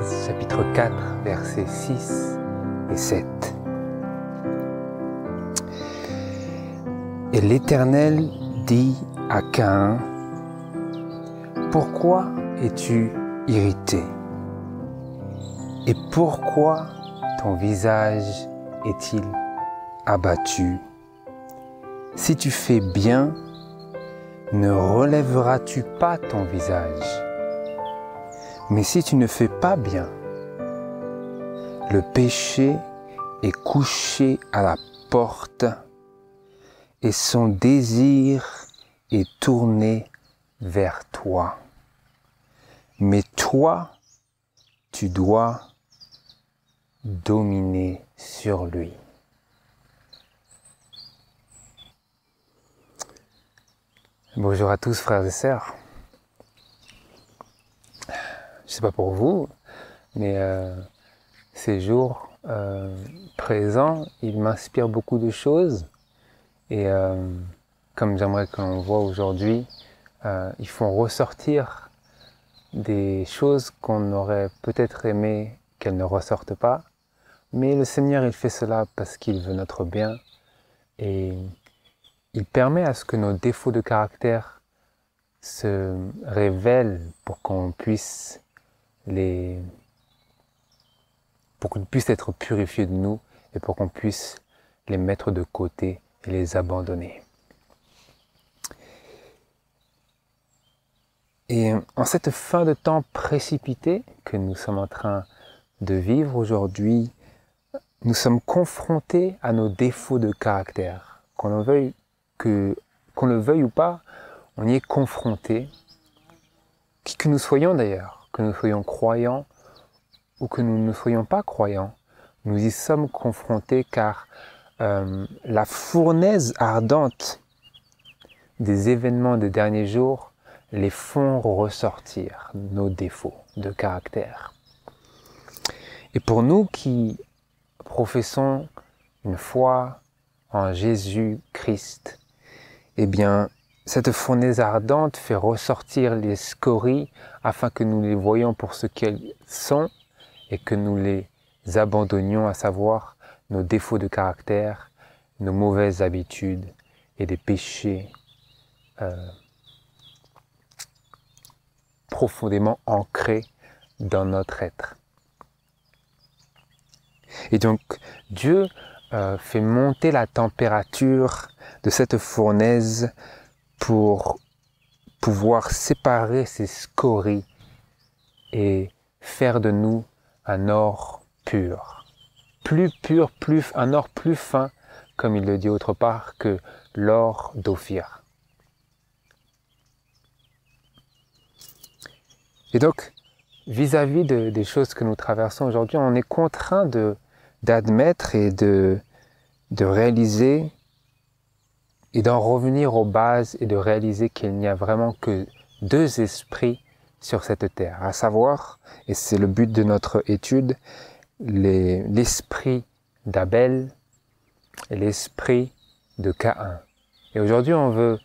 Genèse chapitre 4, versets 6 et 7. Et l'Éternel dit à Caïn, « Pourquoi es-tu irrité? Et pourquoi ton visage est-il abattu? Si tu fais bien, ne relèveras-tu pas ton visage? Mais si tu ne fais pas bien, le péché est couché à la porte et son désir est tourné vers toi. Mais toi, tu dois dominer sur lui. » Bonjour à tous frères et sœurs. Je ne sais pas pour vous, mais ces jours présents, ils m'inspirent beaucoup de choses. Et comme j'aimerais qu'on voit aujourd'hui, ils font ressortir des choses qu'on aurait peut-être aimé qu'elles ne ressortent pas. Mais le Seigneur, il fait cela parce qu'il veut notre bien. Et il permet à ce que nos défauts de caractère se révèlent pour qu'on puisse être purifiés de nous et pour qu'on puisse les mettre de côté et les abandonner. Et en cette fin de temps précipitée que nous sommes en train de vivre aujourd'hui, nous sommes confrontés à nos défauts de caractère. Qu'on le veuille ou pas, on y est confronté. Qui que nous soyons d'ailleurs, que nous soyons croyants ou que nous ne soyons pas croyants, nous y sommes confrontés car la fournaise ardente des événements des derniers jours les font ressortir, nos défauts de caractère. Et pour nous qui professons une foi en Jésus-Christ, eh bien, cette fournaise ardente fait ressortir les scories afin que nous les voyions pour ce qu'elles sont et que nous les abandonnions, à savoir nos défauts de caractère, nos mauvaises habitudes et des péchés profondément ancrés dans notre être. Et donc, Dieu fait monter la température de cette fournaise pour pouvoir séparer ces scories et faire de nous un or pur. Plus pur, un or plus fin, comme il le dit autre part, que l'or d'Ophir. Et donc, vis-à-vis des choses que nous traversons aujourd'hui, on est contraint d'admettre et de réaliser et d'en revenir aux bases et de réaliser qu'il n'y a vraiment que deux esprits sur cette terre, à savoir, et c'est le but de notre étude, l'esprit d'Abel et l'esprit de Caïn. Et aujourd'hui, on veut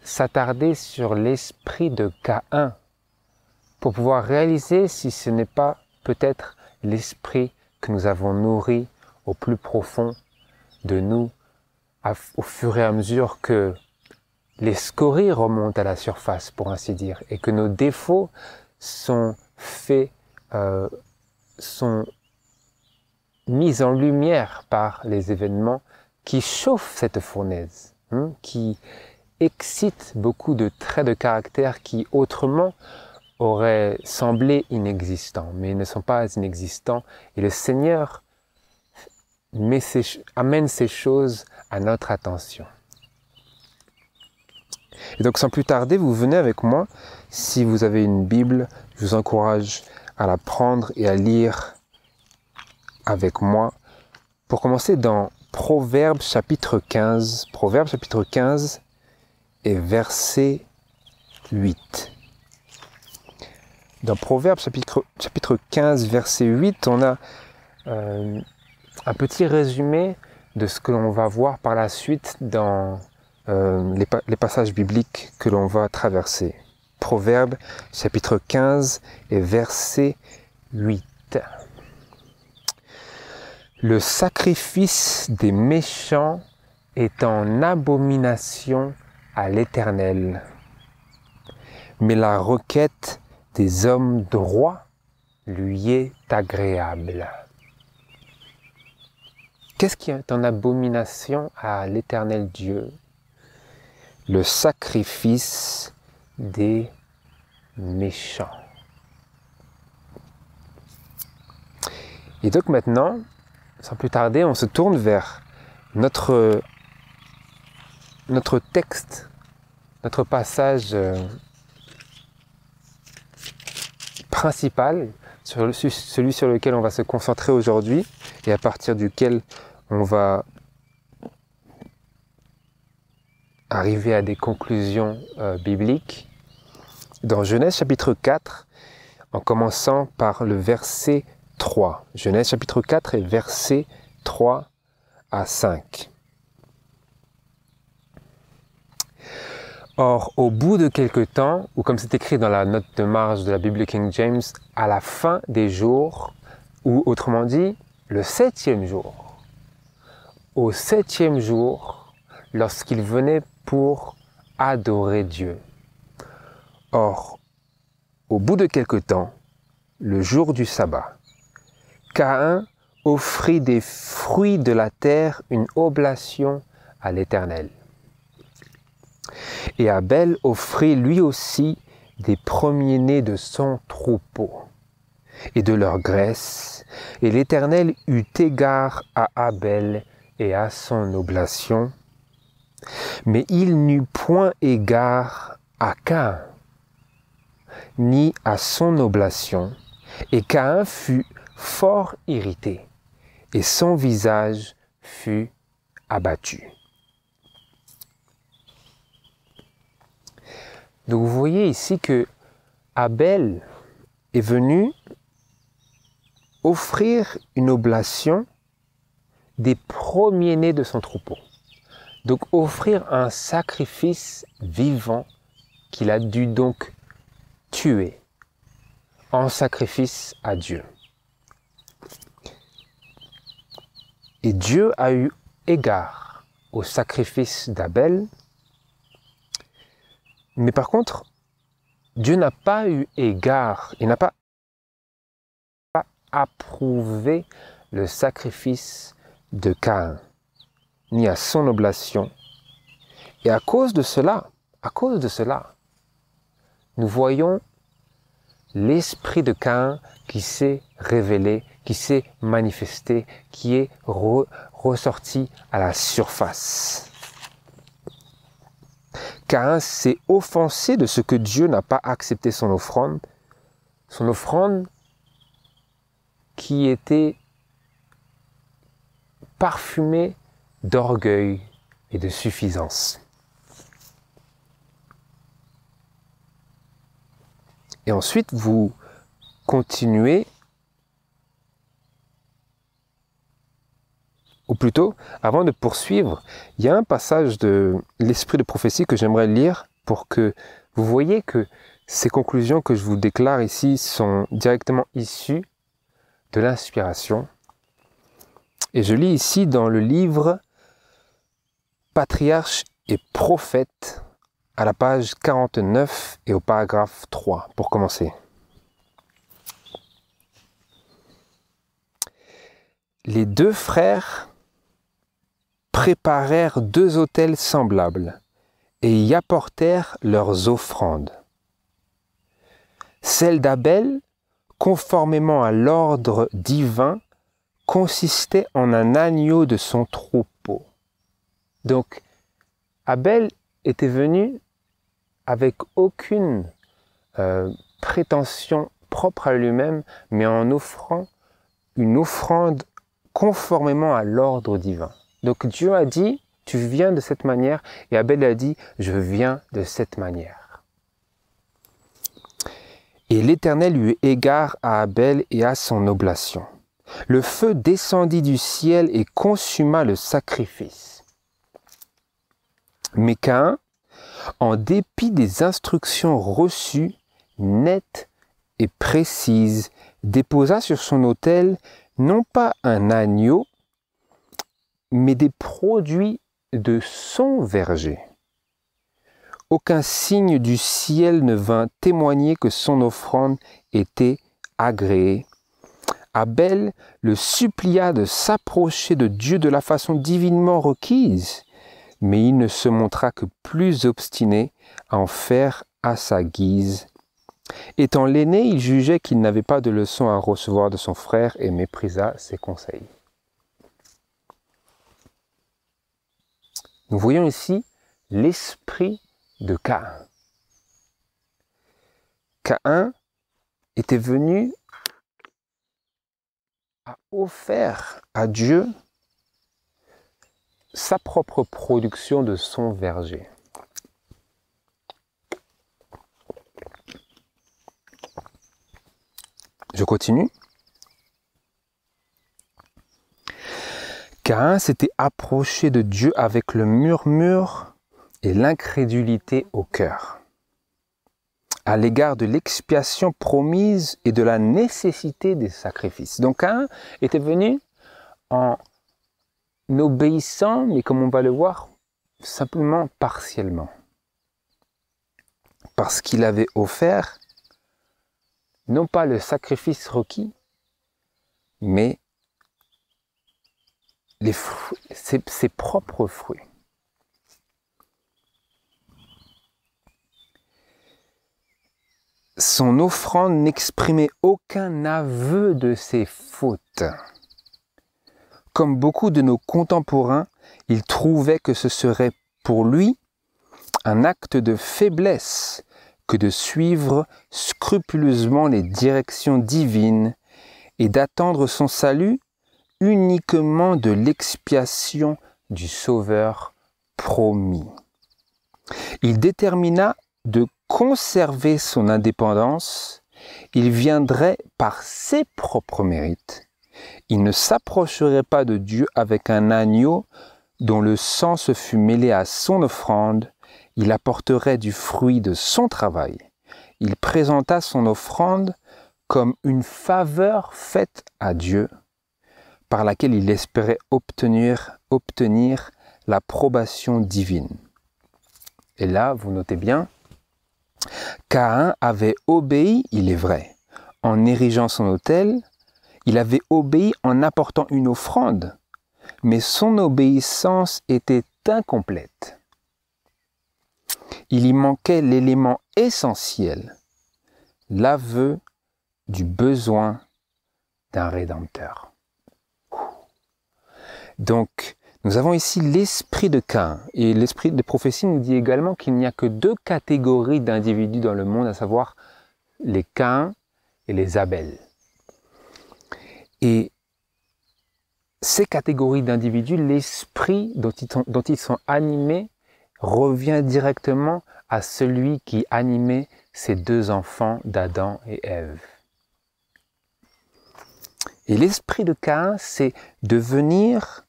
s'attarder sur l'esprit de Caïn pour pouvoir réaliser si ce n'est pas peut-être l'esprit que nous avons nourri au plus profond de nous au fur et à mesure que les scories remontent à la surface, pour ainsi dire, et que nos défauts sont mis en lumière par les événements qui chauffent cette fournaise, qui excitent beaucoup de traits de caractère qui autrement auraient semblé inexistants, mais ne sont pas inexistants. Et le Seigneur amène ces choses à notre attention. Et donc sans plus tarder, vous venez avec moi. Si vous avez une Bible, je vous encourage à la prendre et à lire avec moi. Pour commencer dans Proverbes chapitre 15. Proverbes chapitre 15 et verset 8. Dans Proverbes chapitre 15 verset 8, on a un petit résumé de ce que l'on va voir par la suite dans les passages bibliques que l'on va traverser. Proverbes chapitre 15 et verset 8. Le sacrifice des méchants est en abomination à l'Éternel, mais la requête des hommes droits lui est agréable. Qu'est-ce qui est en abomination à l'Éternel Dieu? Le sacrifice des méchants. Et donc maintenant, sans plus tarder, on se tourne vers notre texte, notre passage principal, celui sur lequel on va se concentrer aujourd'hui et à partir duquel on va arriver à des conclusions bibliques. Dans Genèse chapitre 4, en commençant par le verset 3. Genèse chapitre 4 et versets 3 à 5. Or, au bout de quelque temps, ou comme c'est écrit dans la note de marge de la Bible King James, à la fin des jours, ou autrement dit, le 7e jour. Au 7e jour, lorsqu'il venait pour adorer Dieu. Or, au bout de quelque temps, le jour du sabbat, Caïn offrit des fruits de la terre une oblation à l'Éternel. Et Abel offrit lui aussi des premiers-nés de son troupeau et de leur graisse, et l'Éternel eut égard à Abel et à son oblation, mais il n'eut point égard à Caïn, ni à son oblation, et Caïn fut fort irrité, et son visage fut abattu. Donc vous voyez ici que Abel est venu offrir une oblation des premiers-nés de son troupeau. Donc offrir un sacrifice vivant qu'il a dû donc tuer en sacrifice à Dieu. Et Dieu a eu égard au sacrifice d'Abel, mais par contre, Dieu n'a pas eu égard, il n'a pas approuvé le sacrifice de Caïn, ni à son oblation. Et à cause de cela, nous voyons l'esprit de Caïn qui s'est révélé, qui s'est manifesté, qui est ressorti à la surface. Caïn s'est offensé de ce que Dieu n'a pas accepté son offrande qui était parfumée d'orgueil et de suffisance. Et ensuite, vous continuez, ou plutôt, avant de poursuivre, il y a un passage de l'esprit de prophétie que j'aimerais lire pour que vous voyez que ces conclusions que je vous déclare ici sont directement issues de l'inspiration. Et je lis ici dans le livre Patriarches et prophètes à la page 49 et au paragraphe 3 pour commencer. Les deux frères préparèrent 2 autels semblables et y apportèrent leurs offrandes. Celle d'Abel, conformément à l'ordre divin, consistait en un agneau de son troupeau. Donc, Abel était venu avec aucune prétention propre à lui-même, mais en offrant une offrande conformément à l'ordre divin. Donc Dieu a dit, tu viens de cette manière, et Abel a dit, je viens de cette manière. Et l'Éternel eut égard à Abel et à son oblation. Le feu descendit du ciel et consuma le sacrifice. Mais Caïn, en dépit des instructions reçues, nettes et précises, déposa sur son autel non pas un agneau, mais des produits de son verger. Aucun signe du ciel ne vint témoigner que son offrande était agréée. Abel le supplia de s'approcher de Dieu de la façon divinement requise, mais il ne se montra que plus obstiné à en faire à sa guise. Étant l'aîné, il jugeait qu'il n'avait pas de leçon à recevoir de son frère et méprisa ses conseils. Nous voyons ici l'esprit de Caïn. Caïn était venu à offrir à Dieu sa propre production de son verger. Je continue. Caïn s'était approché de Dieu avec le murmure et l'incrédulité au cœur, à l'égard de l'expiation promise et de la nécessité des sacrifices. Donc Caïn était venu en obéissant, mais comme on va le voir, simplement partiellement. Parce qu'il avait offert non pas le sacrifice requis, mais ses propres fruits. Son offrande n'exprimait aucun aveu de ses fautes. Comme beaucoup de nos contemporains, il trouvait que ce serait pour lui un acte de faiblesse que de suivre scrupuleusement les directions divines et d'attendre son salut uniquement de l'expiation du Sauveur promis. Il détermina de conserver son indépendance, il viendrait par ses propres mérites. Il ne s'approcherait pas de Dieu avec un agneau dont le sang se fût mêlé à son offrande. Il apporterait du fruit de son travail. Il présenta son offrande comme une faveur faite à Dieu, par laquelle il espérait obtenir l'approbation divine. Et là, vous notez bien, Caïn avait obéi, il est vrai, en érigeant son autel, il avait obéi en apportant une offrande, mais son obéissance était incomplète. Il y manquait l'élément essentiel, l'aveu du besoin d'un Rédempteur. Donc, nous avons ici l'esprit de Caïn. Et l'esprit de prophétie nous dit également qu'il n'y a que deux catégories d'individus dans le monde, à savoir les Caïn et les Abel. Et ces catégories d'individus, l'esprit dont ils sont animés revient directement à celui qui animait ces deux enfants d'Adam et Ève. Et l'esprit de Caïn, c'est de venir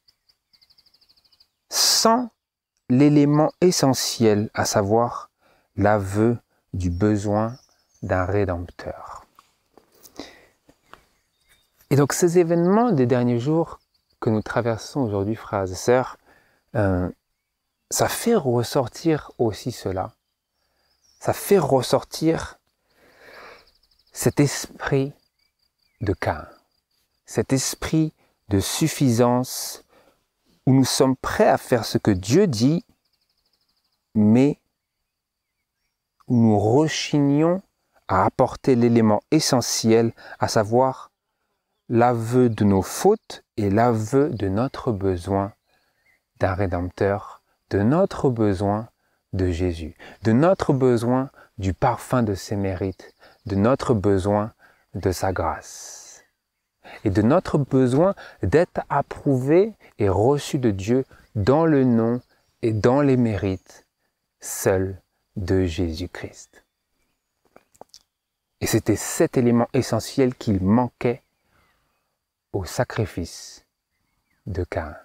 sans l'élément essentiel, à savoir l'aveu du besoin d'un Rédempteur. Et donc ces événements des derniers jours que nous traversons aujourd'hui, frères et sœurs, ça fait ressortir aussi cela. Ça fait ressortir cet esprit de Caïn, cet esprit de suffisance où nous sommes prêts à faire ce que Dieu dit, mais où nous rechignons à apporter l'élément essentiel, à savoir l'aveu de nos fautes et l'aveu de notre besoin d'un Rédempteur, de notre besoin de Jésus, de notre besoin du parfum de ses mérites, de notre besoin de sa grâce et de notre besoin d'être approuvé et reçu de Dieu dans le nom et dans les mérites seuls de Jésus-Christ. Et c'était cet élément essentiel qu'il manquait au sacrifice de Caïn.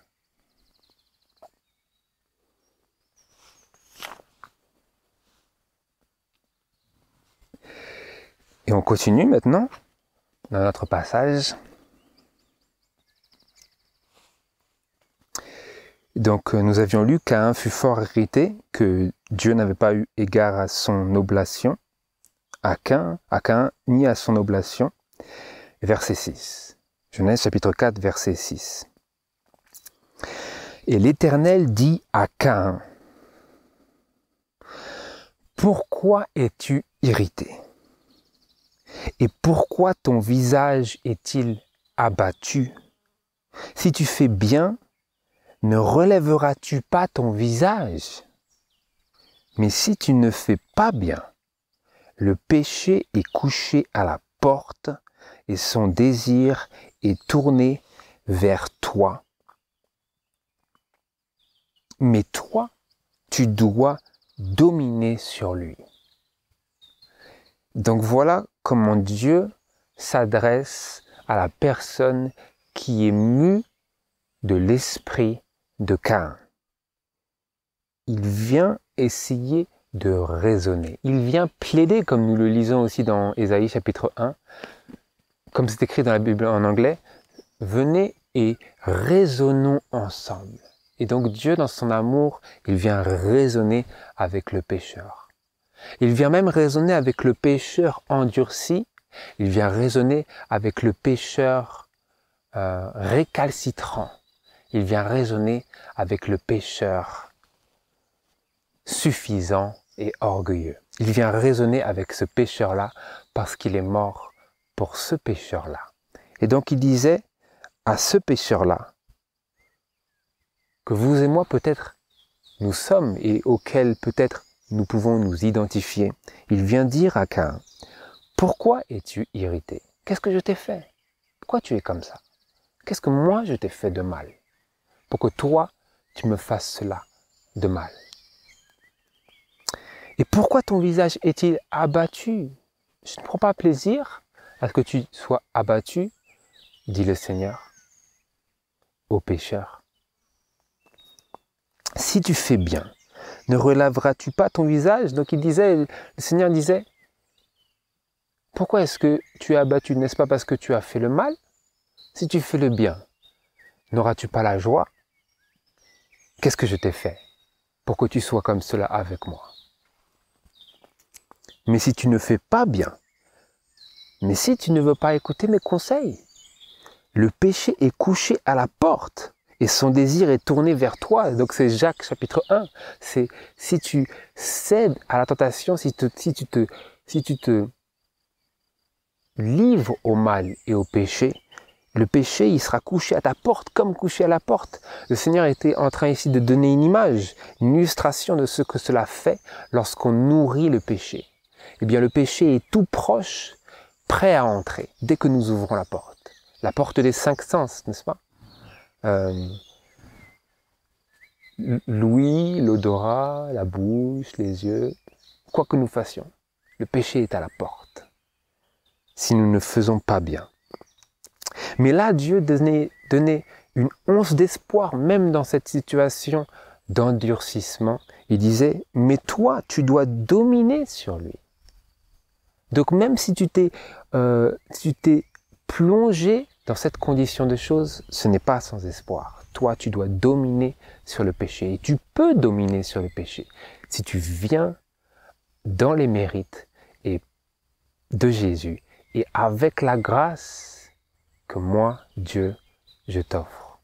Et on continue maintenant. dans notre passage. Donc nous avions lu qu'Caïn fut fort irrité, que Dieu n'avait pas eu égard à son oblation, à Caïn ni à son oblation. Verset 6. Genèse chapitre 4, verset 6. Et l'Éternel dit à Caïn, « Pourquoi es-tu irrité? Et pourquoi ton visage est-il abattu? Si tu fais bien, ne relèveras-tu pas ton visage? Mais si tu ne fais pas bien, le péché est couché à la porte et son désir est tourné vers toi. Mais toi, tu dois dominer sur lui. » Donc voilà comment Dieu s'adresse à la personne qui est mue de l'esprit de Caïn. Il vient essayer de raisonner. Il vient plaider, comme nous le lisons aussi dans Ésaïe chapitre 1, comme c'est écrit dans la Bible en anglais, « Venez et raisonnons ensemble ». Et donc Dieu, dans son amour, il vient raisonner avec le pécheur. Il vient même raisonner avec le pécheur endurci, il vient raisonner avec le pécheur récalcitrant, il vient raisonner avec le pécheur suffisant et orgueilleux. Il vient raisonner avec ce pécheur-là parce qu'il est mort pour ce pécheur-là. Et donc il disait à ce pécheur-là, que vous et moi peut-être nous sommes et auquel peut-être nous pouvons nous identifier. Il vient dire à Caïn, « Pourquoi es-tu irrité? Qu'est-ce que je t'ai fait? Pourquoi tu es comme ça? Qu'est-ce que moi je t'ai fait de mal? Pour que toi, tu me fasses cela de mal. Et pourquoi ton visage est-il abattu? Je ne prends pas plaisir à ce que tu sois abattu, dit le Seigneur, au pécheur. Si tu fais bien, ne relèveras-tu pas ton visage? » Donc le Seigneur disait, pourquoi est-ce que tu es abattu? N'est-ce pas parce que tu as fait le mal? Si tu fais le bien, n'auras-tu pas la joie? Qu'est-ce que je t'ai fait pour que tu sois comme cela avec moi? Mais si tu ne fais pas bien, mais si tu ne veux pas écouter mes conseils, le péché est couché à la porte. Et son désir est tourné vers toi. Donc c'est Jacques chapitre 1. C'est si tu cèdes à la tentation, si tu te livres au mal et au péché, le péché il sera couché à ta porte comme couché à la porte. Le Seigneur était en train ici de donner une image, une illustration de ce que cela fait lorsqu'on nourrit le péché. Eh bien le péché est tout proche, prêt à entrer dès que nous ouvrons la porte. La porte des 5 sens, n'est-ce pas? L'ouïe, l'odorat, la bouche, les yeux, quoi que nous fassions, le péché est à la porte, si nous ne faisons pas bien. Mais là, Dieu donnait une once d'espoir, même dans cette situation d'endurcissement. Il disait, mais toi, tu dois dominer sur lui. Donc même si tu t'es plongé dans cette condition de choses, ce n'est pas sans espoir. Toi, tu dois dominer sur le péché. Et tu peux dominer sur le péché si tu viens dans les mérites de Jésus et avec la grâce que moi, Dieu, je t'offre.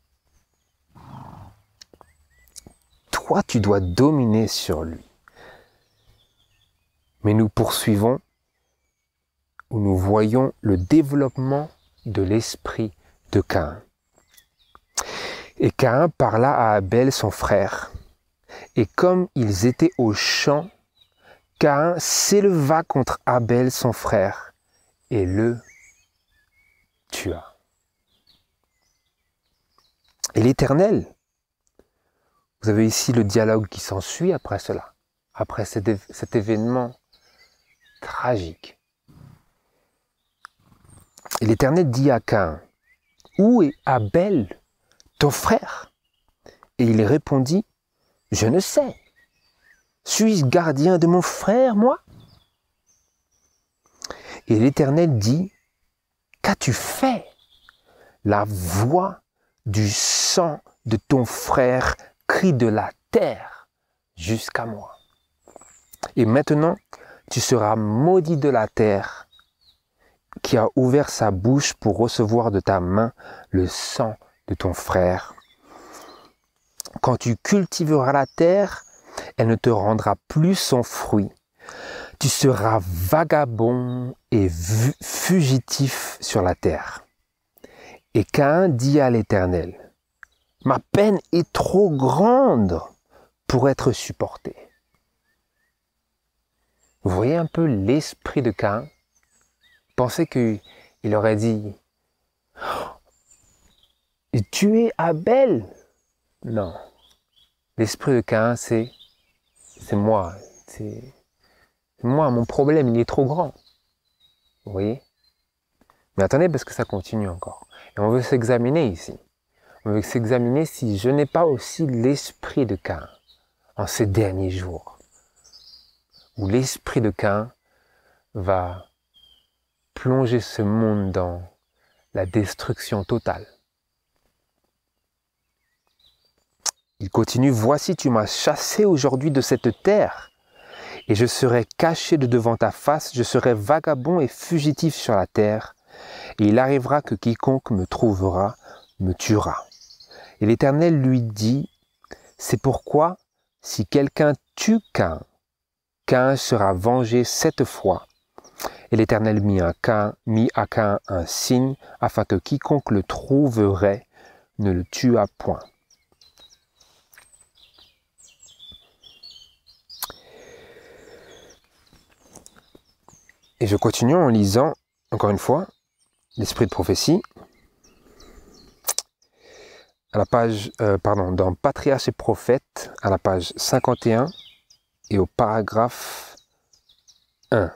Toi, tu dois dominer sur lui. Mais nous poursuivons où nous voyons le développement de l'esprit de Caïn. Et Caïn parla à Abel son frère. Et comme ils étaient au champ, Caïn s'éleva contre Abel son frère et le tua. Et l'Éternel, vous avez ici le dialogue qui s'ensuit après cela, après cet événement tragique. Et l'Éternel dit à Caïn, « Où est Abel, ton frère ?» Et il répondit, « Je ne sais. Suis-je gardien de mon frère, moi ?» Et l'Éternel dit, Qu'as-tu fait? La voix du sang de ton frère crie de la terre jusqu'à moi. Et maintenant, tu seras maudit de la terre qui a ouvert sa bouche pour recevoir de ta main le sang de ton frère. Quand tu cultiveras la terre, elle ne te rendra plus son fruit. Tu seras vagabond et fugitif sur la terre. Et Caïn dit à l'Éternel, « Ma peine est trop grande pour être supportée. » Vous voyez un peu l'esprit de Caïn? Pensez qu'il aurait dit, « Tuer Abel ?» Non. L'esprit de Caïn, c'est moi. C'est moi, mon problème, il est trop grand. Vous voyez? Mais attendez, parce que ça continue encore. Et on veut s'examiner ici. On veut s'examiner si je n'ai pas aussi l'esprit de Caïn en ces derniers jours. Où l'esprit de Caïn va plonger ce monde dans la destruction totale. Il continue, « Voici, tu m'as chassé aujourd'hui de cette terre, et je serai caché de devant ta face, je serai vagabond et fugitif sur la terre, et il arrivera que quiconque me trouvera me tuera. » Et l'Éternel lui dit, « C'est pourquoi, si quelqu'un tue Caïn, Caïn sera vengé 7 fois. » Et l'Éternel mit à Caïn un signe, afin que quiconque le trouverait ne le tuât point. Et je continue en lisant, encore une fois, l'esprit de prophétie, à la page, dans Patriarches et Prophètes, à la page 51 et au paragraphe 1.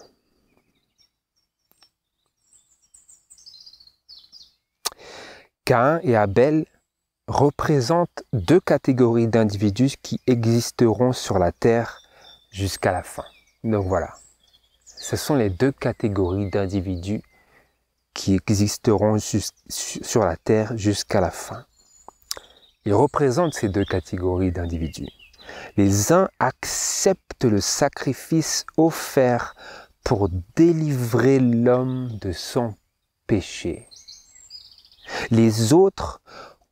Caïn et Abel représentent 2 catégories d'individus qui existeront sur la terre jusqu'à la fin. Donc voilà. Ce sont les 2 catégories d'individus qui existeront sur la terre jusqu'à la fin. Ils représentent ces 2 catégories d'individus. Les uns acceptent le sacrifice offert pour délivrer l'homme de son péché. Les autres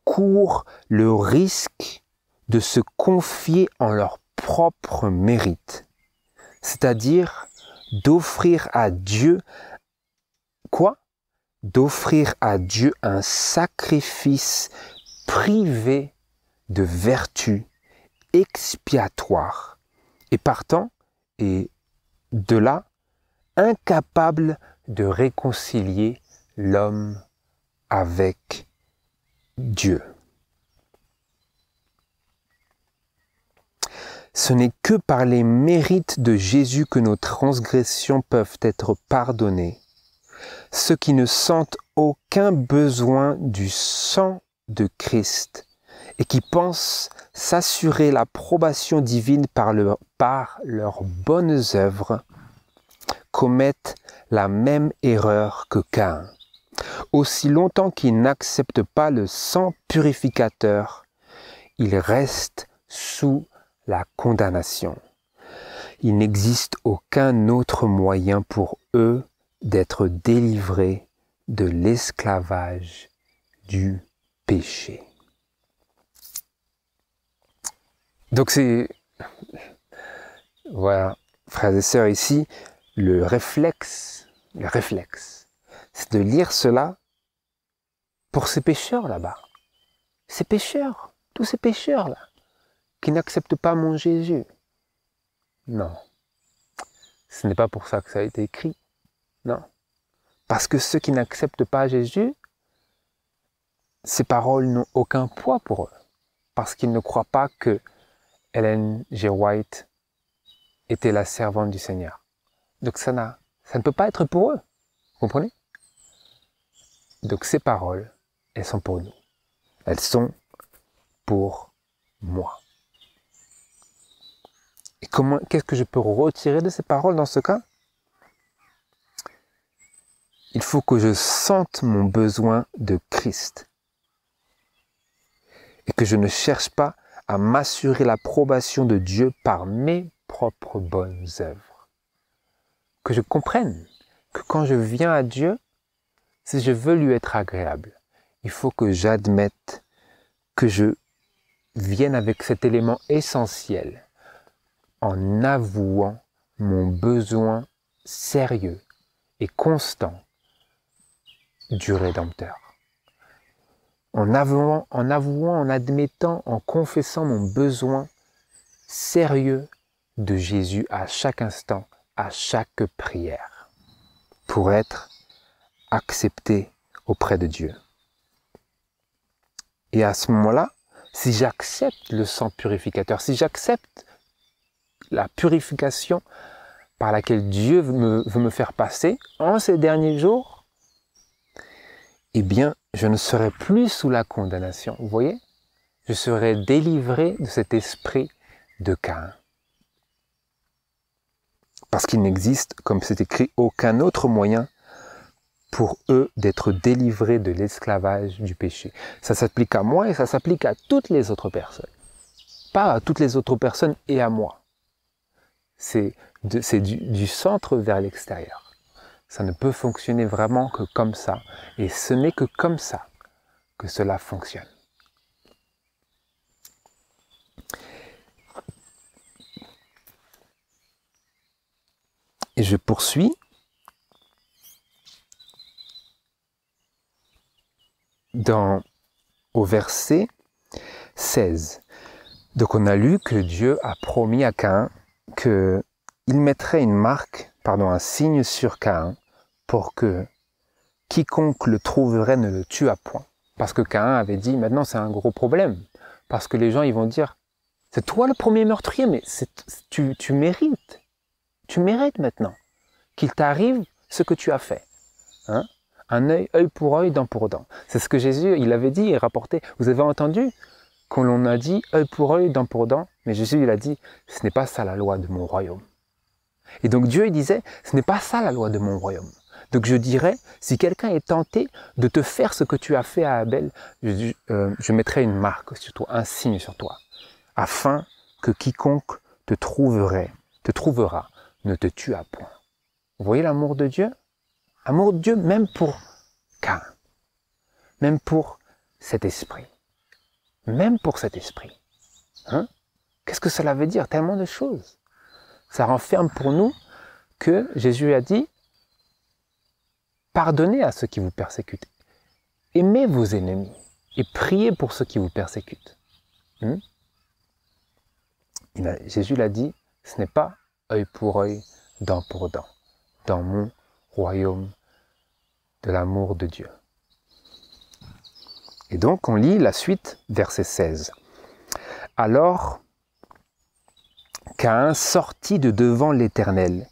courent le risque de se confier en leur propre mérite, c'est-à-dire d'offrir à Dieu, quoi? D'offrir à Dieu un sacrifice privé de vertu expiatoire et partant, et de là, incapable de réconcilier l'homme avec Dieu. Ce n'est que par les mérites de Jésus que nos transgressions peuvent être pardonnées. Ceux qui ne sentent aucun besoin du sang de Christ et qui pensent s'assurer l'approbation divine par leurs bonnes œuvres commettent la même erreur que Caïn. Aussi longtemps qu'ils n'acceptent pas le sang purificateur, ils restent sous la condamnation. Il n'existe aucun autre moyen pour eux d'être délivrés de l'esclavage du péché. Donc c'est, voilà, frères et sœurs, ici, le réflexe, c'est de lire cela pour ces pécheurs là-bas. Ces pécheurs, tous ces pécheurs là, qui n'acceptent pas mon Jésus. Non, ce n'est pas pour ça que ça a été écrit. Non, parce que ceux qui n'acceptent pas Jésus, ces paroles n'ont aucun poids pour eux, parce qu'ils ne croient pas que Ellen G. White était la servante du Seigneur. Donc ça ne peut pas être pour eux, vous comprenez? Donc ces paroles, elles sont pour nous. Elles sont pour moi. Et qu'est-ce que je peux retirer de ces paroles dans ce cas? il faut que je sente mon besoin de Christ et que je ne cherche pas à m'assurer l'approbation de Dieu par mes propres bonnes œuvres. Que je comprenne que quand je viens à Dieu, si je veux lui être agréable, il faut que j'admette que je vienne avec cet élément essentiel en avouant mon besoin sérieux et constant du Rédempteur. En avouant, en admettant, en confessant mon besoin sérieux de Jésus à chaque instant, à chaque prière, pour être accepté auprès de Dieu. Et à ce moment-là, si j'accepte le sang purificateur, si j'accepte la purification par laquelle Dieu veut me faire passer en ces derniers jours, eh bien, je ne serai plus sous la condamnation. Vous voyez? Je serai délivré de cet esprit de Caïn. Parce qu'il n'existe, comme c'est écrit, aucun autre moyen pour eux d'être délivrés de l'esclavage du péché. Ça s'applique à moi et ça s'applique à toutes les autres personnes. Pas à toutes les autres personnes et à moi. C'est du centre vers l'extérieur. Ça ne peut fonctionner vraiment que comme ça. Et ce n'est que comme ça que cela fonctionne. Et je poursuis. Au verset 16. Donc on a lu que Dieu a promis à Caïn qu'il mettrait un signe sur Caïn pour que quiconque le trouverait ne le tuât point. Parce que Caïn avait dit, maintenant c'est un gros problème. Parce que les gens ils vont dire, c'est toi le premier meurtrier, mais tu mérites. Tu mérites maintenant qu'il t'arrive ce que tu as fait. Hein? Un œil pour œil, dent pour dent. C'est ce que Jésus, il avait dit et rapporté. Vous avez entendu qu'on l'on a dit œil pour œil, dent pour dent, mais Jésus, il a dit, ce n'est pas ça la loi de mon royaume. Et donc Dieu, il disait, ce n'est pas ça la loi de mon royaume. Donc je dirais, si quelqu'un est tenté de te faire ce que tu as fait à Abel, je mettrai une marque sur toi, un signe sur toi, afin que quiconque te trouvera, ne te tuât point. Vous voyez l'amour de Dieu? Amour de Dieu même pour Caïn, même pour cet esprit, même pour cet esprit. Hein? Qu'est-ce que cela veut dire? Tellement de choses. Ça renferme pour nous que Jésus a dit, pardonnez à ceux qui vous persécutent, aimez vos ennemis et priez pour ceux qui vous persécutent. Jésus l'a dit, ce n'est pas œil pour œil, dent pour dent, dans mon royaume de l'amour de Dieu. Et donc on lit la suite, verset 16. Alors Caïn sortit de devant l'Éternel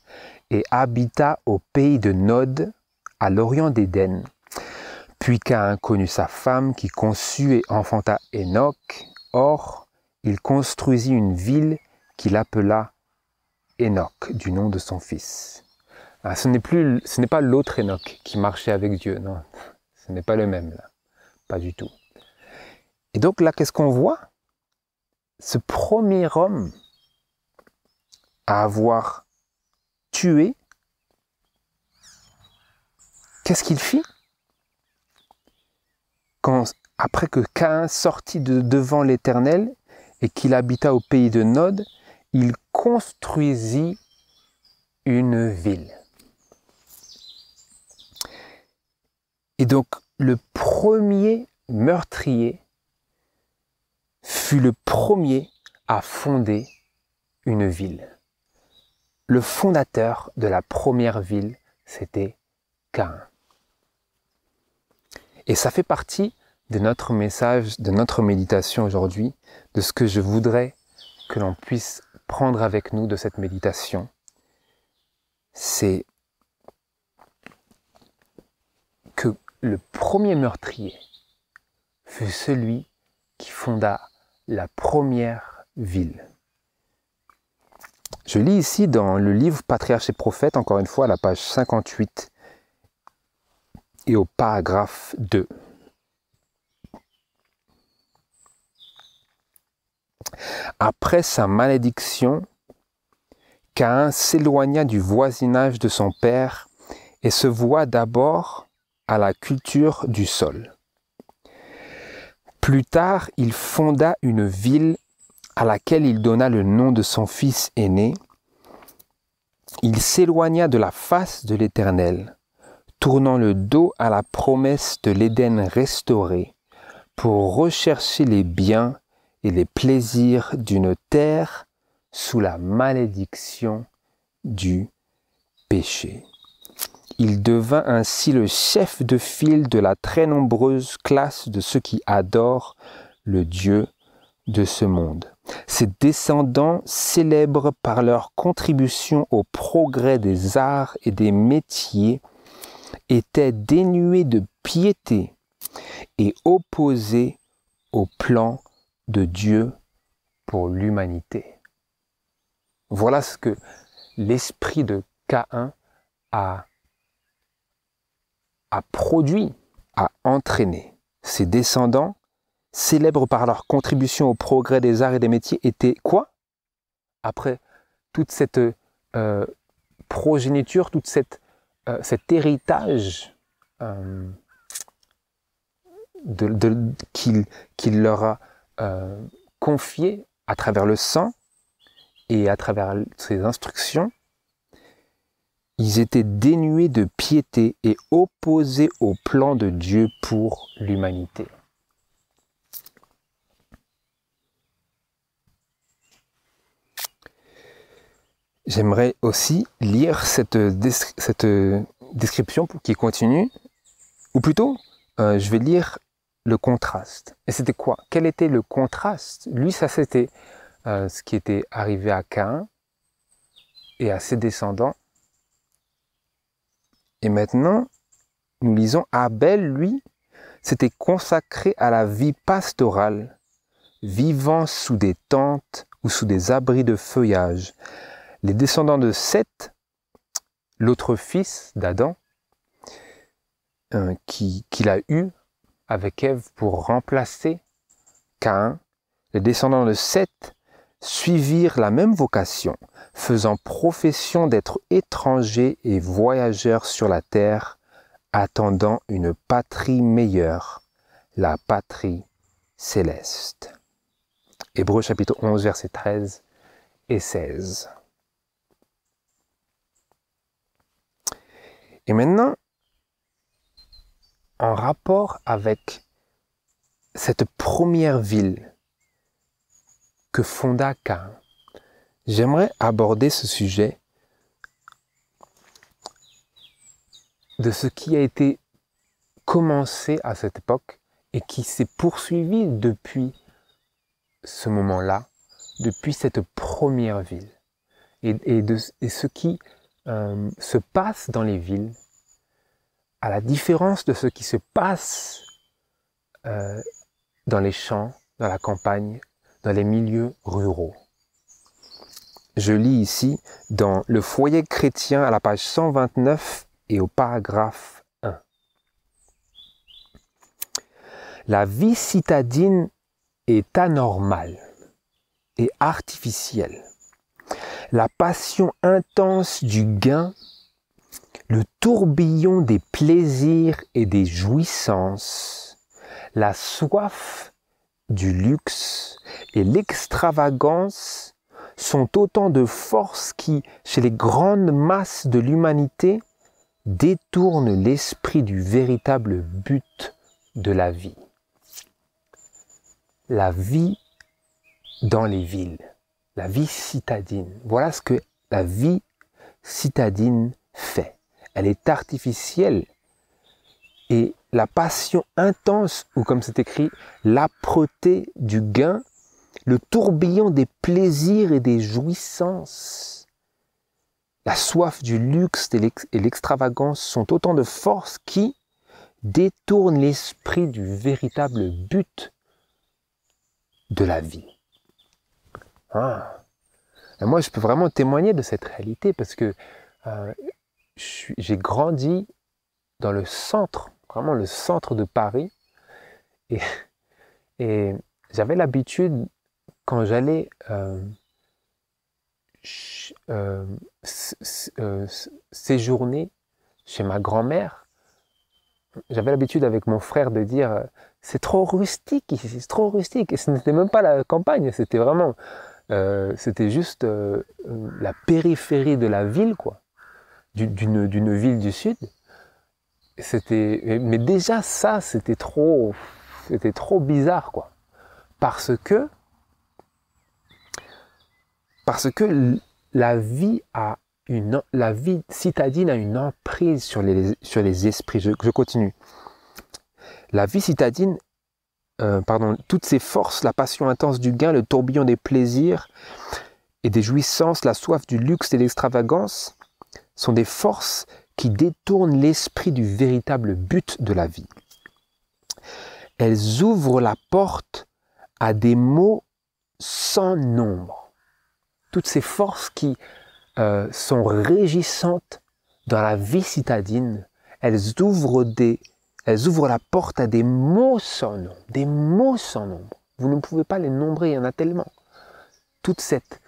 et habita au pays de Nod, à l'orient d'Éden. Puis Caïn connut sa femme qui conçut et enfanta Enoch. Or, il construisit une ville qu'il appela Enoch, du nom de son fils. Ce n'est pas l'autre Enoch qui marchait avec Dieu, non. Ce n'est pas le même, là. Pas du tout. Et donc là, qu'est-ce qu'on voit? Ce premier homme à avoir tué, qu'est-ce qu'il fit? Après que Caïn sortit de devant l'Éternel et qu'il habita au pays de Nod, il construisit une ville. Et donc, le premier meurtrier fut le premier à fonder une ville. Le fondateur de la première ville, c'était Caïn. Et ça fait partie de notre message, de notre méditation aujourd'hui, de ce que je voudrais que l'on puisse prendre avec nous de cette méditation. C'est que le premier meurtrier fut celui qui fonda la première ville. Je lis ici dans le livre Patriarches et Prophètes, encore une fois à la page 58, et au paragraphe 2. Après sa malédiction, Caïn s'éloigna du voisinage de son père et se voua d'abord à la culture du sol. Plus tard, il fonda une ville à laquelle il donna le nom de son fils aîné. Il s'éloigna de la face de l'Éternel, tournant le dos à la promesse de l'Éden restauré, pour rechercher les biens et les plaisirs d'une terre sous la malédiction du péché. Il devint ainsi le chef de file de la très nombreuse classe de ceux qui adorent le Dieu de ce monde. Ses descendants, célèbres par leur contribution au progrès des arts et des métiers, étaient dénués de piété et opposés au plan de Dieu pour l'humanité. Voilà ce que l'esprit de Caïn a produit, a entraîné. Ses descendants, célèbres par leur contribution au progrès des arts et des métiers, étaient quoi? Après toute cette progéniture, tout cet héritage qu'il leur a confié à travers le sang et à travers ses instructions, ils étaient dénués de piété et opposés au plan de Dieu pour l'humanité. J'aimerais aussi lire cette description qui continue, ou plutôt, je vais lire le contraste. Et c'était quoi? Quel était le contraste? Lui, ça c'était ce qui était arrivé à Caïn et à ses descendants. Et maintenant, nous lisons Abel, lui, s'était consacré à la vie pastorale, vivant sous des tentes ou sous des abris de feuillage. Les descendants de Seth, l'autre fils d'Adam, qu'il a eu avec Ève pour remplacer Caïn, les descendants de Seth suivirent la même vocation, faisant profession d'être étrangers et voyageurs sur la terre, attendant une patrie meilleure, la patrie céleste. Hébreux chapitre 11, versets 13 et 16. Et maintenant, en rapport avec cette première ville que fonda Caïn, j'aimerais aborder ce sujet de ce qui a été commencé à cette époque et qui s'est poursuivi depuis ce moment-là, depuis cette première ville, et ce qui se passe dans les villes, à la différence de ce qui se passe dans les champs, dans la campagne, dans les milieux ruraux. Je lis ici dans Le Foyer chrétien à la page 129 et au paragraphe 1. La vie citadine est anormale et artificielle. La passion intense du gain, le tourbillon des plaisirs et des jouissances, la soif du luxe et l'extravagance sont autant de forces qui, chez les grandes masses de l'humanité, détournent l'esprit du véritable but de la vie. La vie dans les villes, la vie citadine. Voilà ce que la vie citadine fait. Elle est artificielle et la passion intense, ou comme c'est écrit, l'âpreté du gain, le tourbillon des plaisirs et des jouissances, la soif du luxe et l'extravagance sont autant de forces qui détournent l'esprit du véritable but de la vie. Et moi, je peux vraiment témoigner de cette réalité parce que j'ai grandi dans le centre vraiment le centre de Paris. Et, et j'avais l'habitude, quand j'allais séjourner chez ma grand-mère, j'avais l'habitude avec mon frère de dire c'est trop rustique ici, c'est trop rustique. Et ce n'était même pas la campagne, c'était vraiment, c'était juste la périphérie de la ville, quoi, d'une ville du sud. Mais déjà ça, c'était trop bizarre, quoi, parce que la vie citadine a une emprise sur les esprits. Je continue. La vie citadine, toutes ses forces, la passion intense du gain, le tourbillon des plaisirs et des jouissances, la soif du luxe et de l'extravagance, sont des forces qui détournent l'esprit du véritable but de la vie. Elles ouvrent la porte à des maux sans nombre. Toutes ces forces qui sont régissantes dans la vie citadine, elles ouvrent la porte à des maux sans nombre, des maux sans nombre. Vous ne pouvez pas les nombrer, il y en a tellement. Toute cette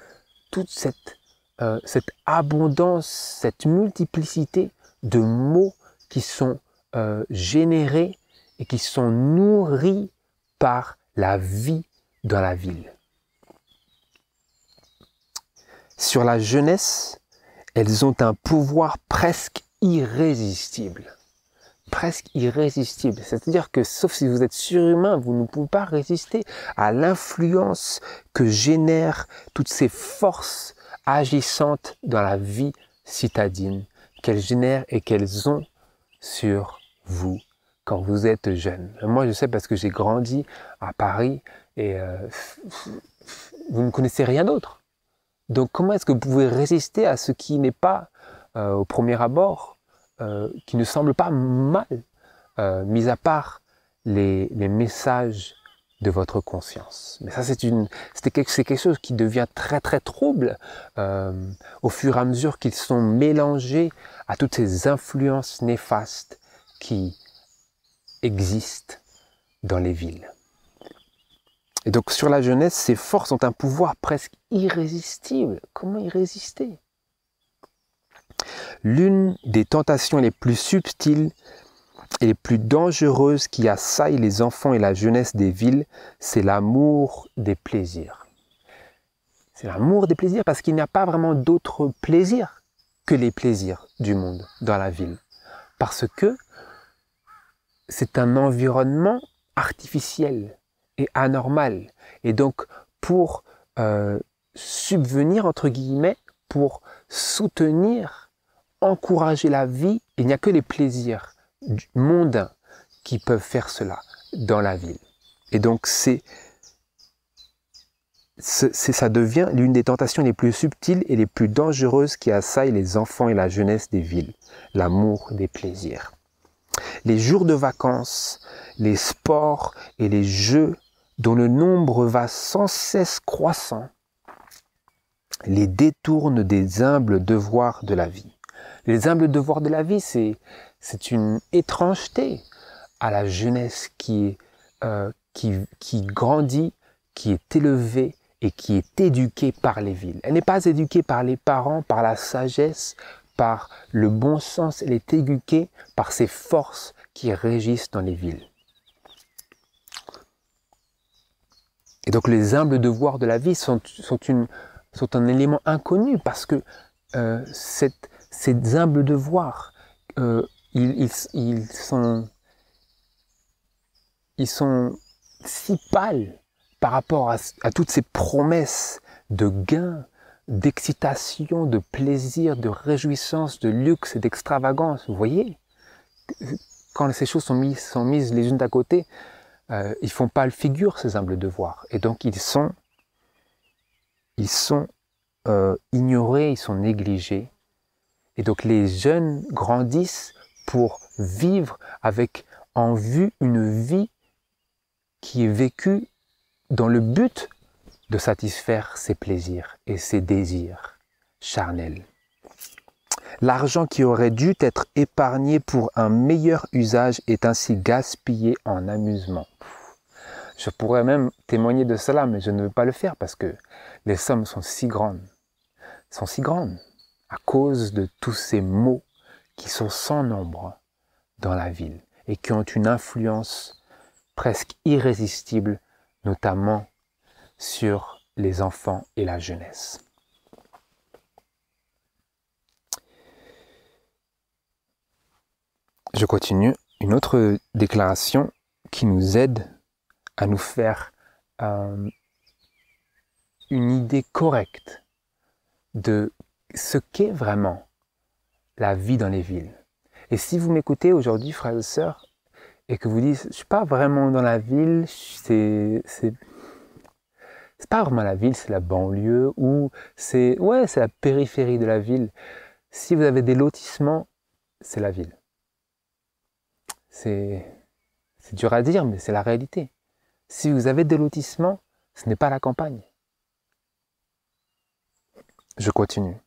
abondance, cette multiplicité de mots qui sont générés et qui sont nourris par la vie dans la ville. Sur la jeunesse, elles ont un pouvoir presque irrésistible. Presque irrésistible. C'est-à-dire que, sauf si vous êtes surhumain, vous ne pouvez pas résister à l'influence que génèrent toutes ces forces agissantes dans la vie citadine, qu'elles génèrent et qu'elles ont sur vous quand vous êtes jeune. Moi, je sais parce que j'ai grandi à Paris et vous ne connaissez rien d'autre. Donc, comment est-ce que vous pouvez résister à ce qui n'est pas, au premier abord, qui ne semble pas mal, mis à part les messages de votre conscience. Mais ça, c'est quelque chose qui devient très très trouble au fur et à mesure qu'ils sont mélangés à toutes ces influences néfastes qui existent dans les villes. Et donc sur la jeunesse, ces forces ont un pouvoir presque irrésistible. Comment y résister ? L'une des tentations les plus subtiles et les plus dangereuses qui assaillent les enfants et la jeunesse des villes, c'est l'amour des plaisirs. C'est l'amour des plaisirs parce qu'il n'y a pas vraiment d'autres plaisirs que les plaisirs du monde dans la ville. Parce que c'est un environnement artificiel et anormal. Et donc, pour subvenir, entre guillemets, pour soutenir, encourager la vie, il n'y a que les plaisirs mondains qui peuvent faire cela dans la ville. Et donc, ça devient l'une des tentations les plus subtiles et les plus dangereuses qui assaillent les enfants et la jeunesse des villes, l'amour des plaisirs. Les jours de vacances, les sports et les jeux dont le nombre va sans cesse croissant, les détournent des humbles devoirs de la vie. Les humbles devoirs de la vie, c'est une étrangeté à la jeunesse qui grandit, qui est élevée et qui est éduquée par les villes. Elle n'est pas éduquée par les parents, par la sagesse, par le bon sens. Elle est éduquée par ces forces qui régissent dans les villes. Et donc les humbles devoirs de la vie sont un élément inconnu parce que ces humbles devoirs, ils sont si pâles par rapport à toutes ces promesses de gains, d'excitation, de plaisir, de réjouissance, de luxe et d'extravagance. Vous voyez, quand ces choses sont mises les unes à côté, ils font pas le figure, ces humbles devoirs. Et donc ils sont ignorés, ils sont négligés. Et donc les jeunes grandissent pour vivre avec en vue une vie qui est vécue dans le but de satisfaire ses plaisirs et ses désirs charnels. L'argent qui aurait dû être épargné pour un meilleur usage est ainsi gaspillé en amusement. Je pourrais même témoigner de cela, mais je ne veux pas le faire parce que les sommes sont si grandes. À cause de tous ces maux qui sont sans nombre dans la ville et qui ont une influence presque irrésistible, notamment sur les enfants et la jeunesse. Je continue. Une autre déclaration qui nous aide à nous faire une idée correcte de ce qu'est vraiment la vie dans les villes. Et si vous m'écoutez aujourd'hui, frères et sœurs, et que vous dites, je ne suis pas vraiment dans la ville, c'est pas vraiment la ville, c'est la banlieue, ou c'est la périphérie de la ville. Si vous avez des lotissements, c'est la ville. C'est dur à dire, mais c'est la réalité. Si vous avez des lotissements, ce n'est pas la campagne. Je continue.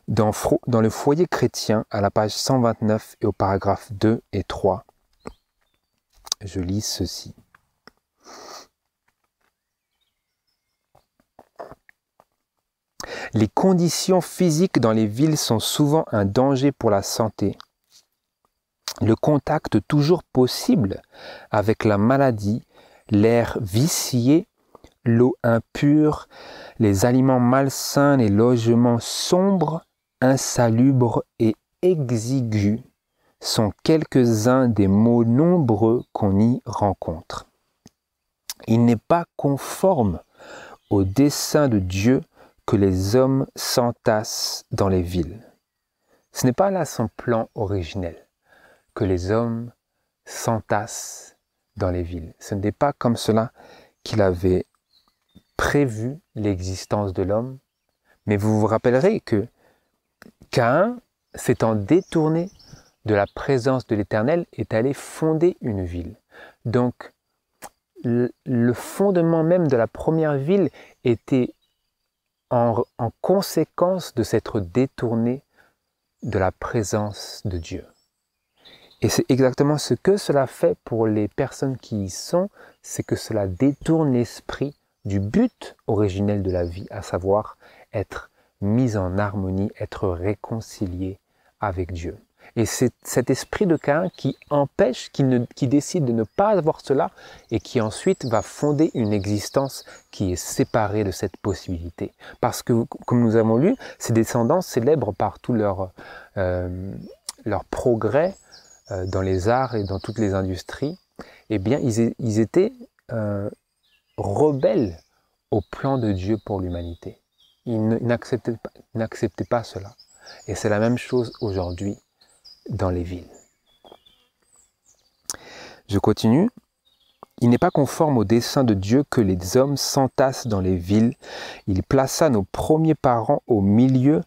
Dans le foyer chrétien, à la page 129 et au paragraphe 2 et 3, je lis ceci. Les conditions physiques dans les villes sont souvent un danger pour la santé. Le contact toujours possible avec la maladie, l'air vicié, l'eau impure, les aliments malsains, les logements sombres, insalubres et exigus sont quelques-uns des maux nombreux qu'on y rencontre. Il n'est pas conforme au dessein de Dieu que les hommes s'entassent dans les villes. Ce n'est pas là son plan originel, que les hommes s'entassent dans les villes. Ce n'est pas comme cela qu'il avait prévu l'existence de l'homme, mais vous vous rappellerez que Caïn, s'étant détourné de la présence de l'Éternel, est allé fonder une ville. Donc, le fondement même de la première ville était en conséquence de s'être détourné de la présence de Dieu. Et c'est exactement ce que cela fait pour les personnes qui y sont, c'est que cela détourne l'esprit du but originel de la vie, à savoir être mis en harmonie, être réconcilié avec Dieu. Et c'est cet esprit de Caïn qui empêche, qui décide de ne pas avoir cela et qui ensuite va fonder une existence qui est séparée de cette possibilité. Parce que, comme nous avons lu, ses descendants célèbrent par tout leur progrès dans les arts et dans toutes les industries, eh bien, ils étaient rebelles au plan de Dieu pour l'humanité. Ils n'acceptaient pas cela. Et c'est la même chose aujourd'hui dans les villes. Je continue. Il n'est pas conforme au dessein de Dieu que les hommes s'entassent dans les villes. Il plaça nos premiers parents au milieu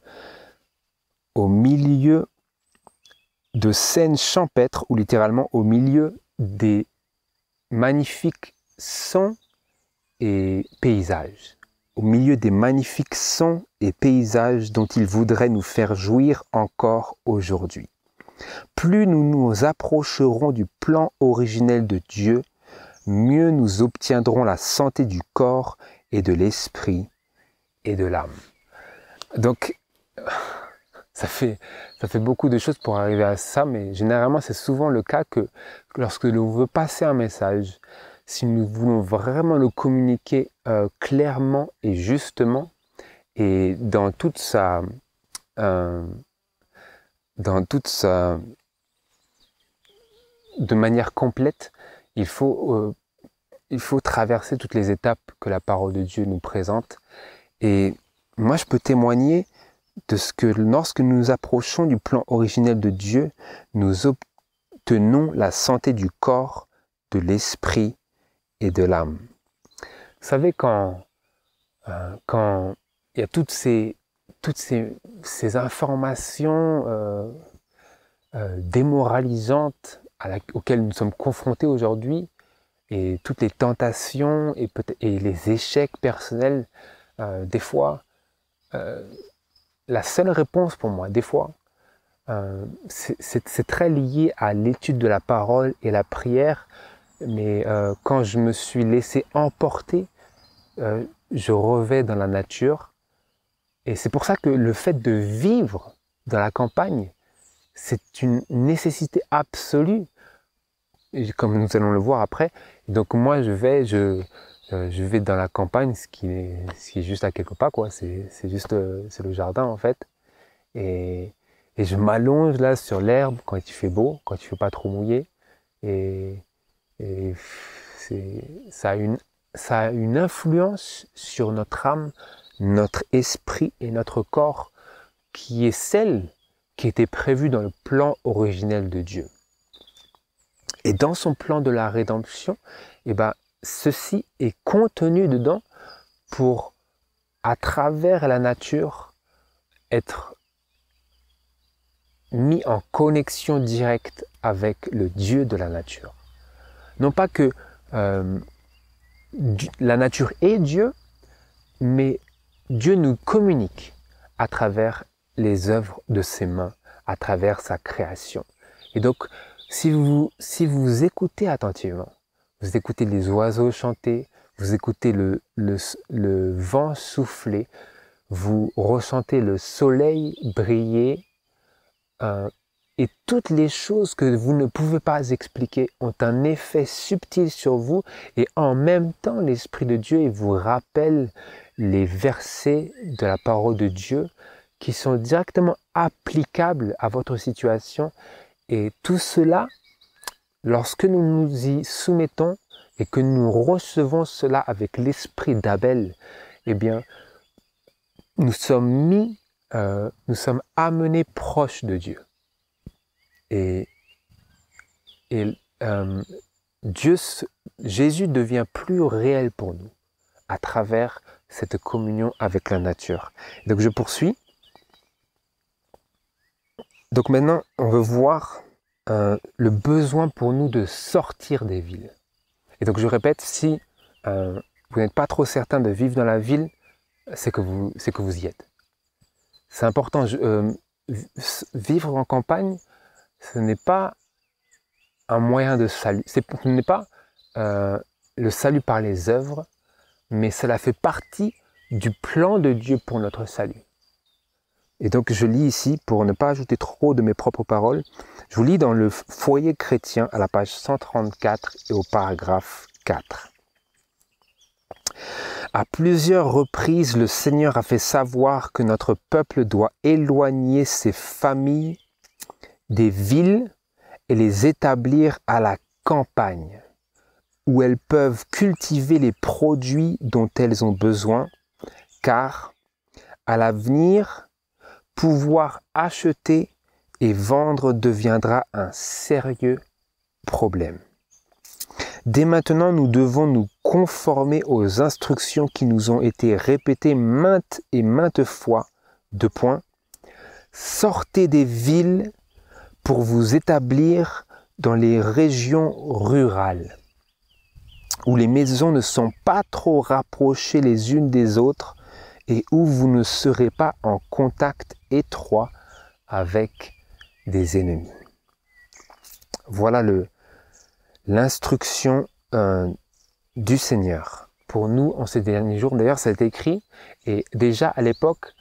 de scènes champêtres, ou littéralement au milieu des magnifiques sons et paysages. Au milieu des magnifiques sons et paysages dont il voudrait nous faire jouir encore aujourd'hui. Plus nous nous approcherons du plan originel de Dieu, mieux nous obtiendrons la santé du corps et de l'esprit et de l'âme. Donc, ça fait beaucoup de choses pour arriver à ça, mais généralement c'est souvent le cas que lorsque l'on veut passer un message, si nous voulons vraiment le communiquer clairement et justement, et de manière complète, il faut traverser toutes les étapes que la parole de Dieu nous présente. Et moi, je peux témoigner de ce que lorsque nous nous approchons du plan originel de Dieu, nous obtenons la santé du corps, de l'esprit et de l'âme. Vous savez, quand il y a toutes ces informations démoralisantes auxquelles nous sommes confrontés aujourd'hui, et toutes les tentations et les échecs personnels, des fois, la seule réponse pour moi. Des fois, c'est très lié à l'étude de la parole et la prière, mais quand je me suis laissé emporter, je revais dans la nature. Et c'est pour ça que le fait de vivre dans la campagne, c'est une nécessité absolue, comme nous allons le voir après. Donc moi, je vais dans la campagne, ce qui est juste à quelques pas, quoi. C'est le jardin, en fait. Et je m'allonge là sur l'herbe quand il fait beau, quand il ne fait pas trop mouillé. Et ça a une influence sur notre âme, notre esprit et notre corps qui est celle qui était prévue dans le plan originel de Dieu. Et dans son plan de la rédemption, eh ben, ceci est contenu dedans pour, à travers la nature, être mis en connexion directe avec le Dieu de la nature. Non pas que la nature est Dieu, mais Dieu nous communique à travers les œuvres de ses mains, à travers sa création. Et donc, si vous écoutez attentivement, vous écoutez les oiseaux chanter, vous écoutez le vent souffler, vous ressentez le soleil briller, et toutes les choses que vous ne pouvez pas expliquer ont un effet subtil sur vous, et en même temps l'Esprit de Dieu il vous rappelle les versets de la parole de Dieu qui sont directement applicables à votre situation. Et tout cela, lorsque nous nous y soumettons et que nous recevons cela avec l'esprit d'Abel, eh bien, nous sommes amenés proches de Dieu. Et Jésus devient plus réel pour nous à travers cette communion avec la nature. Donc je poursuis. Donc maintenant, on veut voir le besoin pour nous de sortir des villes. Et donc je répète, si vous n'êtes pas trop certain de vivre dans la ville, c'est que vous y êtes. C'est important. Vivre en campagne, ce n'est pas un moyen de salut. Ce n'est pas le salut par les œuvres, mais cela fait partie du plan de Dieu pour notre salut. Et donc je lis ici, pour ne pas ajouter trop de mes propres paroles, je vous lis dans le Foyer chrétien à la page 134 et au paragraphe 4. À plusieurs reprises, le Seigneur a fait savoir que notre peuple doit éloigner ses familles des villes et les établir à la campagne, où elles peuvent cultiver les produits dont elles ont besoin, car à l'avenir, pouvoir acheter et vendre deviendra un sérieux problème. Dès maintenant, nous devons nous conformer aux instructions qui nous ont été répétées maintes et maintes fois. 2 points. Sortez des villes pour vous établir dans les régions rurales, où les maisons ne sont pas trop rapprochées les unes des autres et où vous ne serez pas en contact étroit avec des ennemis. Voilà l'instruction du Seigneur pour nous en ces derniers jours. D'ailleurs, ça a été écrit, et déjà à l'époque,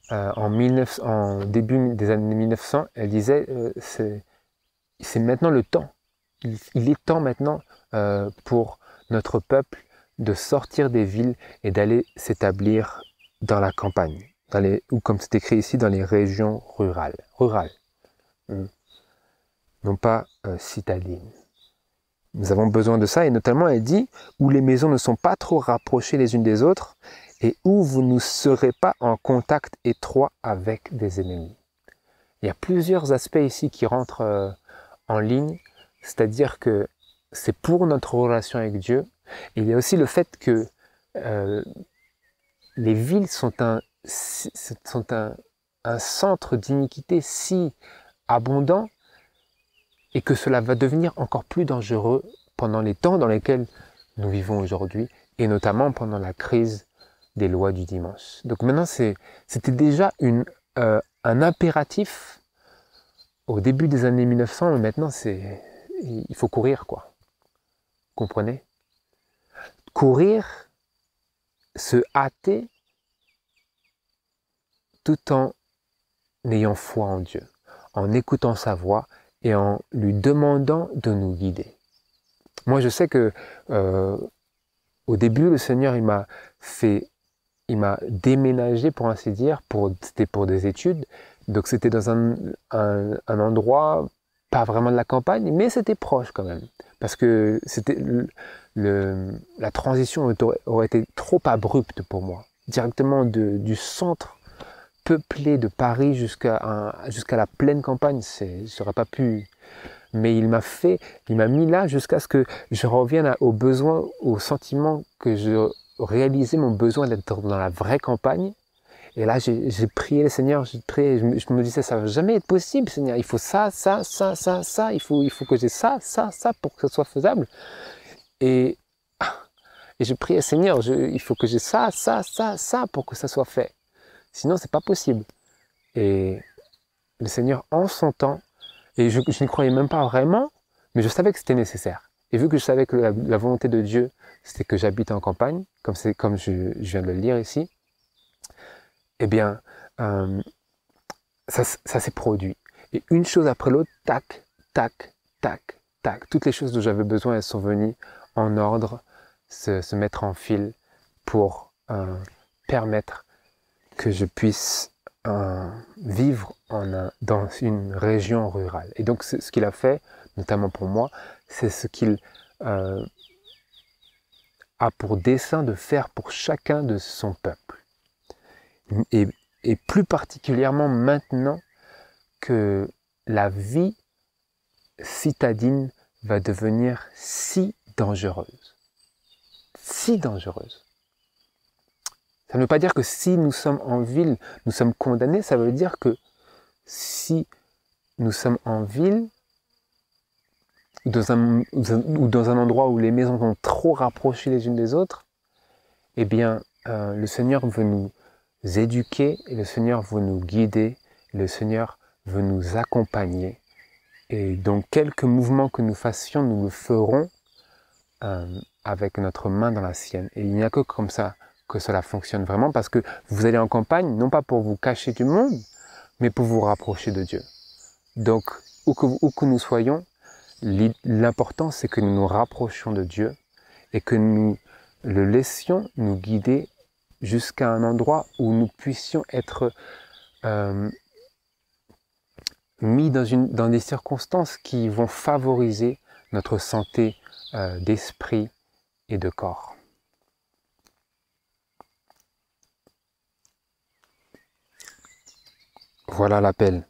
en début des années 1900, elle disait c'est maintenant le temps. Il est temps maintenant pour notre peuple de sortir des villes et d'aller s'établir dans la campagne, ou comme c'est écrit ici, dans les régions rurales. Non pas citadines. Nous avons besoin de ça, et notamment elle dit où les maisons ne sont pas trop rapprochées les unes des autres et où vous ne serez pas en contact étroit avec des ennemis. Il y a plusieurs aspects ici qui rentrent en ligne, c'est-à-dire que c'est pour notre relation avec Dieu. Et il y a aussi le fait que les villes sont un centre d'iniquité si abondant, et que cela va devenir encore plus dangereux pendant les temps dans lesquels nous vivons aujourd'hui, et notamment pendant la crise des lois du dimanche. Donc maintenant, c'était déjà une un impératif au début des années 1900, mais maintenant il faut courir, quoi. Comprenez? Courir, se hâter, tout en ayant foi en Dieu, en écoutant sa voix et en lui demandant de nous guider. Moi, je sais que au début, le Seigneur, il m'a déménagé, pour ainsi dire, c'était pour des études. Donc, c'était dans un endroit, pas vraiment de la campagne, mais c'était proche quand même. Parce que la transition aurait été trop abrupte pour moi. Directement du centre peuplé de Paris jusqu'à la pleine campagne, j'aurais pas pu. Mais il m'a mis là jusqu'à ce que je revienne au besoin, au sentiment que je réalisais mon besoin d'être dans la vraie campagne. Et là, j'ai prié le Seigneur, j'ai prié, je me disais, ça va jamais être possible, Seigneur. Il faut ça, il faut que j'ai ça pour que ce soit faisable. Et je priais, Seigneur, il faut que j'ai ça pour que ça soit fait. Sinon, c'est pas possible. Et le Seigneur, en son temps, et je ne croyais même pas vraiment, mais je savais que c'était nécessaire. Et vu que je savais que la volonté de Dieu, c'était que j'habite en campagne, comme je viens de le lire ici, eh bien, ça s'est produit. Et une chose après l'autre, tac, tac, tac, tac. Toutes les choses dont j'avais besoin, elles sont venues en ordre, se mettre en file pour permettre que je puisse vivre dans une région rurale. Et donc, ce qu'il a fait, notamment pour moi, c'est ce qu'il a pour dessein de faire pour chacun de son peuple. Et plus particulièrement maintenant que la vie citadine va devenir si dangereuse. Si dangereuse. Ça ne veut pas dire que si nous sommes en ville, nous sommes condamnés. Ça veut dire que si nous sommes en ville, ou dans un endroit où les maisons sont trop rapprochées les unes des autres, eh bien, le Seigneur veut nous éduquer, et le Seigneur veut nous guider, et le Seigneur veut nous accompagner. Et donc, quelques mouvements que nous fassions, nous le ferons avec notre main dans la sienne. Et il n'y a que comme ça que cela fonctionne vraiment, parce que vous allez en campagne, non pas pour vous cacher du monde, mais pour vous rapprocher de Dieu. Donc, où que nous soyons, l'important c'est que nous nous rapprochions de Dieu et que nous le laissions nous guider jusqu'à un endroit où nous puissions être mis dans des circonstances qui vont favoriser notre santé d'esprit et de corps. Voilà l'appel.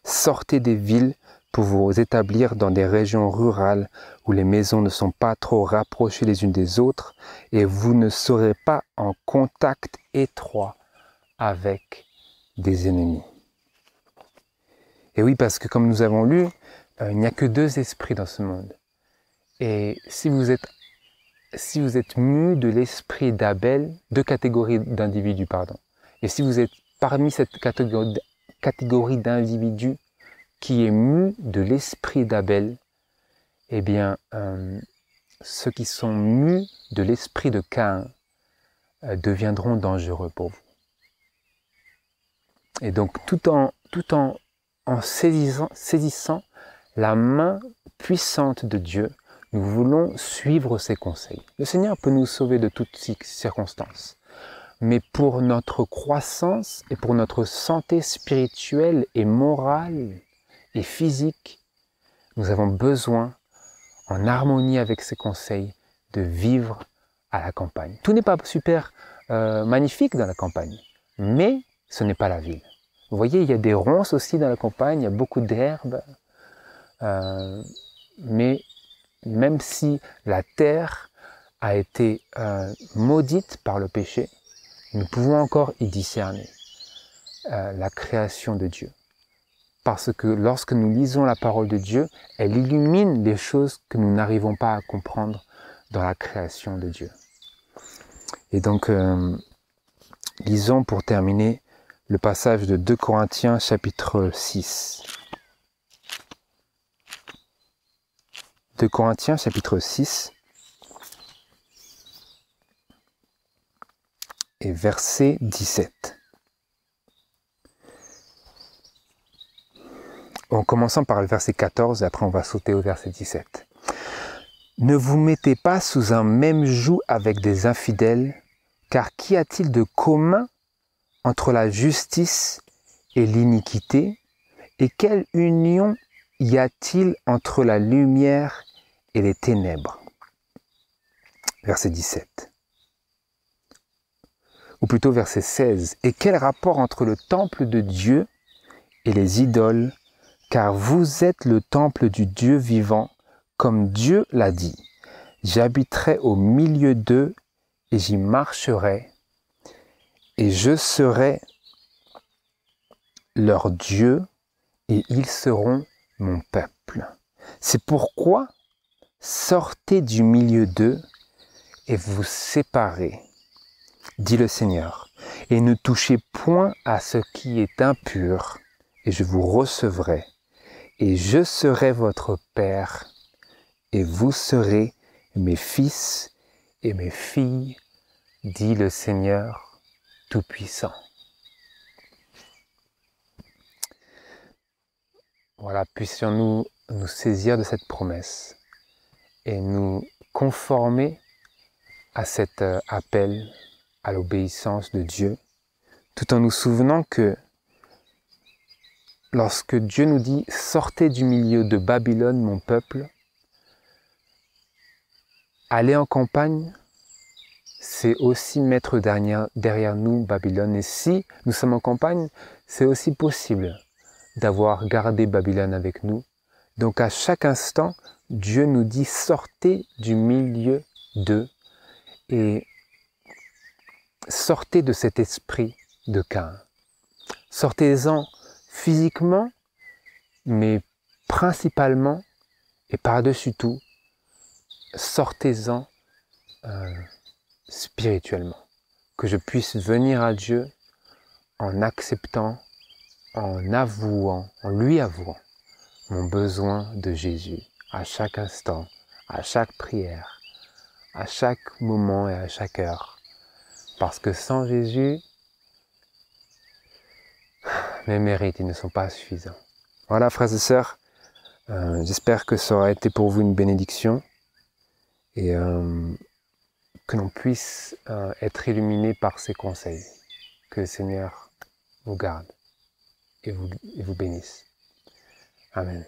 Sortez des villes pour vous établir dans des régions rurales où les maisons ne sont pas trop rapprochées les unes des autres et vous ne serez pas en contact étroit avec des ennemis. Et oui, parce que comme nous avons lu, il n'y a que deux esprits dans ce monde. Et si vous êtes mus de l'esprit d'Abel, deux catégories d'individus, pardon. Et si vous êtes parmi cette catégorie d'individus qui est mu de l'esprit d'Abel, eh bien, ceux qui sont mus de l'esprit de Caïn deviendront dangereux pour vous. Et donc, tout en saisissant la main puissante de Dieu, nous voulons suivre ses conseils. Le Seigneur peut nous sauver de toutes circonstances. Mais pour notre croissance et pour notre santé spirituelle et morale et physique, nous avons besoin, en harmonie avec ses conseils, de vivre à la campagne. Tout n'est pas super magnifique dans la campagne, mais ce n'est pas la ville. Vous voyez, il y a des ronces aussi dans la campagne, il y a beaucoup d'herbes, mais même si la terre a été maudite par le péché, nous pouvons encore y discerner la création de Dieu. Parce que lorsque nous lisons la parole de Dieu, elle illumine les choses que nous n'arrivons pas à comprendre dans la création de Dieu. Et donc, lisons pour terminer le passage de 2 Corinthiens chapitre 6. 2 Corinthiens chapitre 6 et verset 17. En commençant par le verset 14 et après on va sauter au verset 17. Ne vous mettez pas sous un même joug avec des infidèles, car qu'y a-t-il de commun entre la justice et l'iniquité? Et quelle union y a-t-il entre la lumière et les ténèbres? Verset 17. Ou plutôt verset 16. Et quel rapport entre le temple de Dieu et les idoles? Car vous êtes le temple du Dieu vivant, comme Dieu l'a dit. J'habiterai au milieu d'eux et j'y marcherai, et je serai leur Dieu, et ils seront mon peuple. C'est pourquoi sortez du milieu d'eux et vous séparez, dit le Seigneur, et ne touchez point à ce qui est impur, et je vous recevrai, et je serai votre Père, et vous serez mes fils et mes filles, dit le Seigneur Tout-Puissant. Voilà, puissions-nous nous saisir de cette promesse et nous conformer à cet appel à l'obéissance de Dieu, tout en nous souvenant que lorsque Dieu nous dit « Sortez du milieu de Babylone, mon peuple », aller en campagne, c'est aussi mettre derrière nous Babylone. Et si nous sommes en campagne, c'est aussi possible d'avoir gardé Babylone avec nous. Donc à chaque instant, Dieu nous dit « Sortez du milieu d'eux » et sortez de cet esprit de Caïn. Sortez-en physiquement, mais principalement et par-dessus tout, sortez-en spirituellement. Que je puisse venir à Dieu en acceptant, en avouant, en lui avouant mon besoin de Jésus à chaque instant, à chaque prière, à chaque moment et à chaque heure. Parce que sans Jésus, mes mérites, ils ne sont pas suffisants. Voilà, frères et sœurs, j'espère que ça aura été pour vous une bénédiction et que l'on puisse être illuminé par ses conseils. Que le Seigneur vous garde et vous bénisse. Amen.